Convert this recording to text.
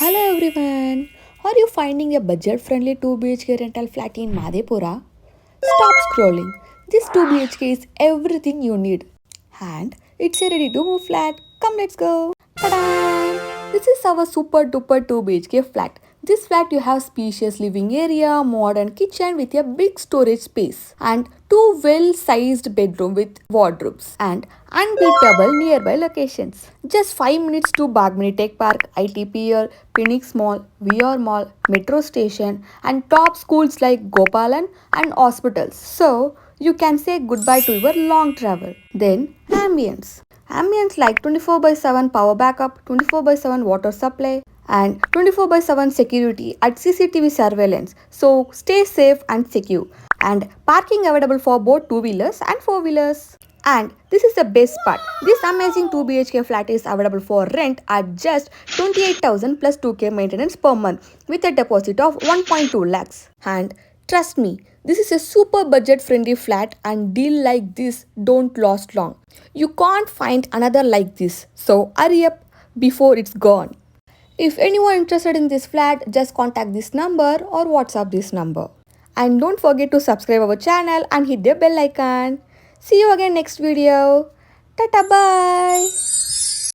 Hello everyone. Are you finding a budget-friendly 2 BHK rental flat in Mahadevapura? Stop scrolling. This 2 BHK is everything you need. And it's a ready to move flat. Come, let's go. Ta-da! This is our super duper 2 BHK flat. This flat you have spacious living area, modern kitchen with a big storage space and two well-sized bedroom with wardrobes and unbeatable nearby locations. Just 5 minutes to Bagmani Tech Park, IT Pier, Phoenix Mall, VR Mall, Metro Station and top schools like Gopalan and hospitals. So you can say goodbye to your long travel. Then ambience. Ambience like 24 by 7 power backup, 24 by 7 water supply, and 24 by 7 security at CCTV surveillance. So stay safe and secure. And parking available for both two wheelers and four wheelers. And this is the best part. This amazing 2 BHK flat is available for rent at just 28,000 plus 2k maintenance per month with a deposit of 1.2 lakhs. And trust me, this is a super budget friendly flat and deal like this don't last long. You can't find another like this. So hurry up before it's gone. If anyone interested in this flat, just contact this number or WhatsApp this number. And don't forget to subscribe our channel and hit the bell icon. See you again next video. Tata bye.